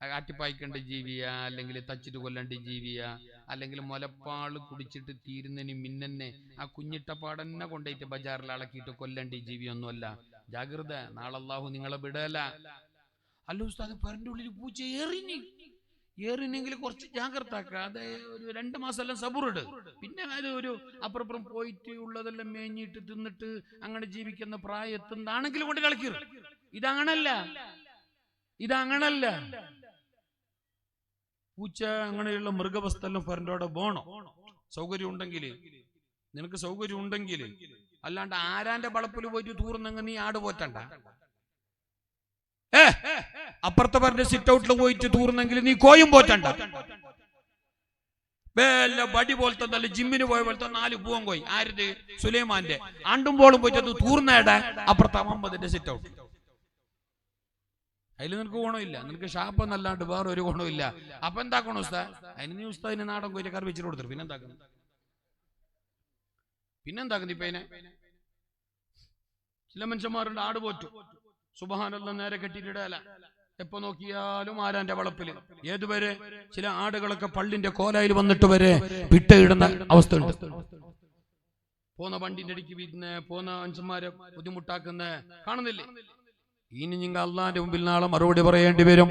ആറ്റിപ്പായിക്കേണ്ട ജീവിയാ, അല്ലെങ്കിൽ തച്ചിട്ട് കൊല്ലേണ്ട ജീവിയാ, അല്ലെങ്കിൽ മുലപ്പാള് കുടിച്ചിട്ട് തീരുന്നതിന് മിന്നെ ആ കുഞ്ഞിട്ടപ്പാടന്നെ കൊണ്ടുപോയിട്ട് ബജാറിൽ അളക്കിയിട്ട് കൊല്ലേണ്ട ജീവിയൊന്നുമല്ല. ജാഗ്രത, നാളെ അല്ലാഹു നിങ്ങളെ വിടല. അല്ല ഉസ്താദ്, പറന്റെ ഉള്ളിൽ പൂച്ച ഏറിനെങ്കിൽ കുറച്ച് ജാഗ്രത ആക്കുക. അത് ഒരു 2 മാസമെല്ലാം സബുറിട്. പിന്നെ അത് ഒരു അപ്പുറപ്പുറം പോയിട്ട് ഉള്ളതെല്ലാം മേഞ്ഞിട്ട് തിന്നിട്ട് അങ്ങനെ ജീവിക്കുന്ന പ്രായത്തുന്നാണെങ്കിലും കൊണ്ട് കളിക്കരുത്. ഇതങ്ങനല്ല. പൂച്ച അങ്ങനെയുള്ള മൃഗവസ്തെല്ലാം പറൻ്റോടെ പോണോ, സൗകര്യം ഉണ്ടെങ്കിൽ, നിനക്ക് സൗകര്യം ഉണ്ടെങ്കിൽ. അല്ലാണ്ട് ആരാന്റെ വളപ്പിൽ പോയിട്ട് തൂർന്നെങ്കിൽ നീ ആട് പോറ്റണ്ട. അപ്പുറത്തെ പറഞ്ഞ സിറ്റ് ഔട്ടിൽ പോയിട്ട് തൂർന്നെങ്കിൽ നീ കോയും പോറ്റണ്ട. വല്ല ബടി പോലത്തെ നല്ല ജിമ്മിന് പോയ പോലത്തെ 4 പൂവൻ കോയി. ആരുത്? സുലൈമാന്റെ. ആണ്ടുമ്പോളും പോയിട്ട് തൂർന്നേടാ അപ്പുറത്തെ മുഹമ്മദിന്റെ സിറ്റ് ഔട്ട്. അതിൽ നിനക്ക് ഗുണമില്ല, നിനക്ക് ഷാപ്പ് എന്നല്ലാണ്ട് വേറെ ഒരു ഗുണമില്ല. അപ്പൊ എന്താക്കണം ഉസ്താദ്? അതിന് നീ ഉസ്താദിന് നാടൻ കോയിലെ കറി വെച്ചിട്ട് കൊടുത്തിട്ട് പിന്നെന്താക്കുന്നു ഇപ്പൊ അതിനെ? ചില മനുഷ്യന്മാരുണ്ട് ആട് പോറ്റു, സുബ്ഹാനല്ലാഹ്, നേരെ കെട്ടിയിട്ടിടല. എപ്പോ നോക്കിയാലും ആരാന്റെ വളപ്പില്. ഏതുവരെ ചില ആടുകളൊക്കെ പള്ളിന്റെ കോലായിൽ വന്നിട്ട് വരെ പിട്ടയിടുന്ന അവസ്ഥ ഉണ്ട്. പോന്ന വണ്ടിന്റെ അടിക്ക് വീഴുന്ന, പോന്ന മനുഷ്യന്മാരെ ബുദ്ധിമുട്ടാക്കുന്ന കാണുന്നില്ലേ? ഇനി നിങ്ങൾ അള്ളാന്റെ മുമ്പിൽ നാളെ മറുപടി പറയേണ്ടി വരും.